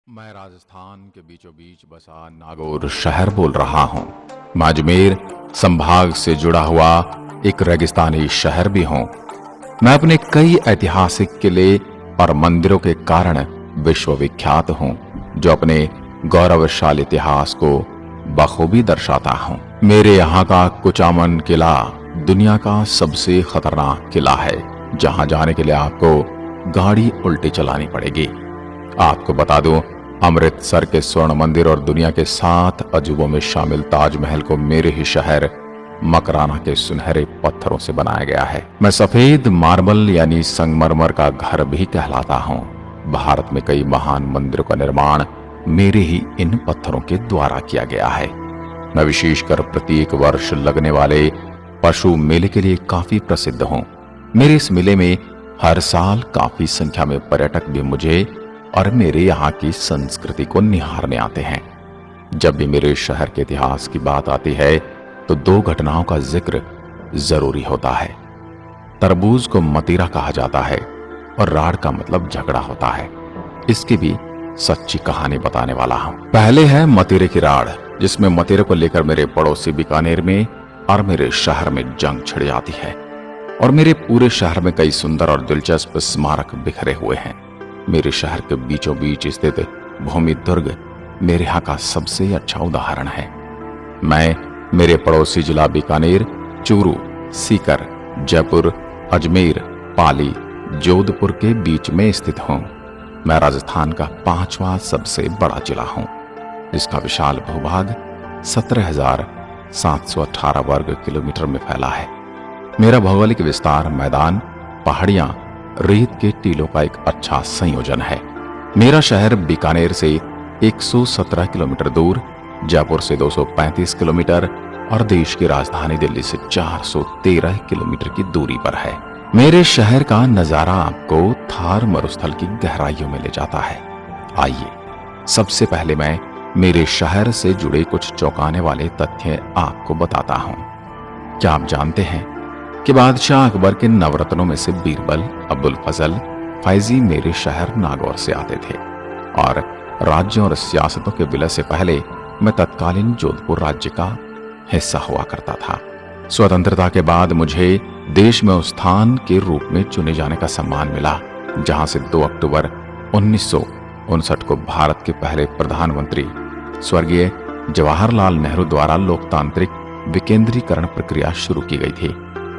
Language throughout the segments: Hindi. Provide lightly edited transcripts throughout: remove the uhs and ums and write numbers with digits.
मैं राजस्थान के बीचों बीच बसा नागौर शहर बोल रहा हूँ। मैं अजमेर संभाग से जुड़ा हुआ एक रेगिस्तानी शहर भी हूँ। मैं अपने कई ऐतिहासिक किले और मंदिरों के कारण विश्वविख्यात हूँ, जो अपने गौरवशाली इतिहास को बखूबी दर्शाता हूँ। मेरे यहाँ का कुचामन किला दुनिया का सबसे खतरनाक किला है, जहाँ जाने के लिए आपको गाड़ी उल्टी चलानी पड़ेगी। आपको बता दूं, अमृतसर के स्वर्ण मंदिर और दुनिया के 7 अजूबों में शामिल ताजमहल को मेरे ही शहर मकराना के सुनहरे पत्थरों से बनाया गया है। मैं सफेद मार्बल यानी संगमरमर का घर भी कहलाता हूँ। भारत में कई महान मंदिरों का निर्माण मेरे ही इन पत्थरों के द्वारा किया गया है। मैं विशेषकर प्रत्येक वर्ष लगने वाले पशु मेले के लिए काफी प्रसिद्ध हूँ। मेरे इस मेले में हर साल काफी संख्या में पर्यटक भी मुझे और मेरे यहाँ की संस्कृति को निहारने आते हैं। जब भी मेरे शहर के इतिहास की बात आती है तो 2 घटनाओं का जिक्र जरूरी होता है। तरबूज को मतीरा कहा जाता है और राड़ का मतलब झगड़ा होता है। इसकी भी सच्ची कहानी बताने वाला हूं। पहले है मतीरे की राड़, जिसमें मतीरे को लेकर मेरे पड़ोसी बीकानेर में और मेरे शहर में जंग छिड़ जाती है और मेरे पूरे शहर में कई सुंदर और दिलचस्प स्मारक बिखरे हुए हैं। मेरे शहर के बीचों बीच स्थित भूमि दुर्ग मेरे यहाँ का सबसे अच्छा उदाहरण है। मैं मेरे पड़ोसी जिला बीकानेर, चूरू, सीकर, जयपुर, अजमेर, पाली, जोधपुर के बीच में स्थित हूँ। मैं राजस्थान का 5वां सबसे बड़ा जिला हूँ, जिसका विशाल भूभाग 17,718 वर्ग किलोमीटर में फैला है। मेरा भौगोलिक विस्तार मैदान, पहाड़ियां, रेत के टीलों का एक अच्छा संयोजन है। मेरा शहर बीकानेर से 117 किलोमीटर दूर, जयपुर से 235 किलोमीटर और देश की राजधानी दिल्ली से 413 किलोमीटर की दूरी पर है। मेरे शहर का नजारा आपको थार मरुस्थल की गहराइयों में ले जाता है। आइए सबसे पहले मैं मेरे शहर से जुड़े कुछ चौंकाने वाले तथ्य आपको बताता हूं। क्या आप जानते हैं कि बादशाह अकबर के नवरत्नों में से बीरबल, अब्दुल फजल, फैजी मेरे शहर नागौर से आते थे और राज्यों और सियासतों के विलय से पहले मैं तत्कालीन जोधपुर राज्य का हिस्सा हुआ करता था। स्वतंत्रता के बाद मुझे देश में उस स्थान के रूप में चुने जाने का सम्मान मिला, जहां से 2 अक्टूबर 1959 को भारत के पहले प्रधानमंत्री स्वर्गीय जवाहरलाल नेहरू द्वारा लोकतांत्रिक विकेंद्रीकरण प्रक्रिया शुरू की गई थी।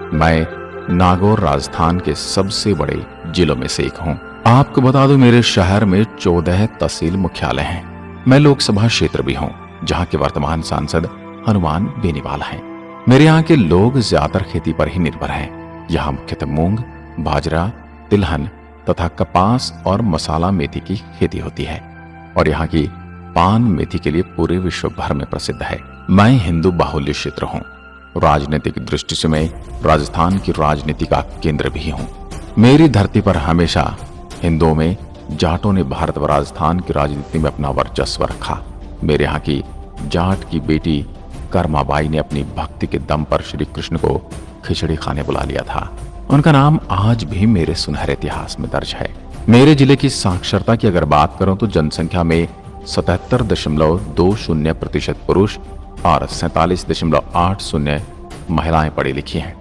मैं नागौर राजस्थान के सबसे बड़े जिलों में से एक हूं। आपको बता दूं, मेरे शहर में 14 तहसील मुख्यालय हैं। मैं लोकसभा क्षेत्र भी हूं, जहां के वर्तमान सांसद हनुमान बेनीवाल हैं। मेरे यहाँ के लोग ज्यादातर खेती पर ही निर्भर हैं। यहाँ मुख्यतः मूंग, बाजरा, तिलहन तथा कपास और मसाला मेथी की खेती होती है और यहाँ की पान मेथी के लिए पूरे विश्व भर में प्रसिद्ध है। मैं हिंदू बाहुल्य क्षेत्र हूँ। राजनीतिक दृष्टि से मैं राजस्थान की राजनीति का केंद्र भी हूँ। मेरी धरती पर हमेशा हिंदुओं में जाटों ने भारत व राजस्थान की राजनीति में अपना वर्चस्व रखा। मेरे यहाँ की जाट की बेटी कर्माबाई ने अपनी भक्ति के दम पर श्री कृष्ण को खिचड़ी खाने बुला लिया था। उनका नाम आज भी मेरे सुनहरे इतिहास में दर्ज है। मेरे जिले की साक्षरता की अगर बात करूं तो जनसंख्या में 77.20% पुरुष और 47.80 महिलाएं पढ़ी लिखी हैं।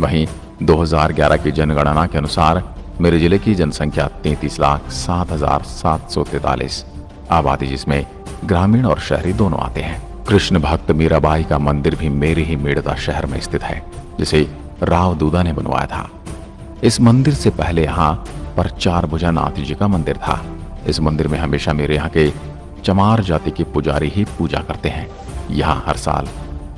वहीं 2011 की जनगणना के अनुसार मेरे जिले की जनसंख्या 33,07,743 आबादी, जिसमें ग्रामीण और शहरी दोनों आते हैं। कृष्ण भक्त मीराबाई का मंदिर भी मेरे ही मेड़ता शहर में स्थित है, जिसे राव दूदा ने बनवाया था। इस मंदिर से पहले यहाँ पर 4 भुजा नाथ जी का मंदिर था। इस मंदिर में हमेशा मेरे यहाँ के चमार जाति के पुजारी ही पूजा करते हैं। यहाँ हर साल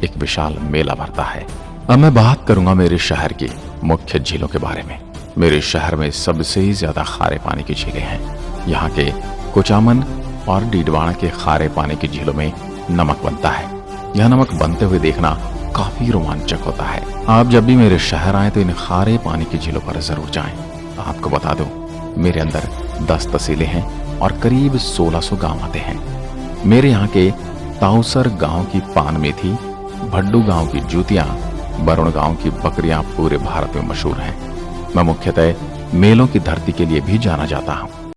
एक विशाल मेला भरता है। अब मैं बात करूंगा मेरे शहर की मुख्य झीलों के बारे में। मेरे शहर में सबसे ज्यादा खारे पानी की झीलें हैं। यहाँ के कुचामन और डीडवाना के खारे पानी की झीलों में नमक बनता है। यह नमक बनते हुए देखना काफी रोमांचक होता है। आप जब भी मेरे शहर आए तो इन खारे पानी की झीलों पर जरूर जाएं। आपको बता दूं, मेरे अंदर 10 तहसीलें हैं और करीब 1600 गांव आते हैं। मेरे यहाँ के ताउसर गांव की पान मेथी, भड्डू गांव की जूतियां, बरुण गांव की बकरियां पूरे भारत में मशहूर हैं। मैं मुख्यतः मेलों की धरती के लिए भी जाना जाता हूँ।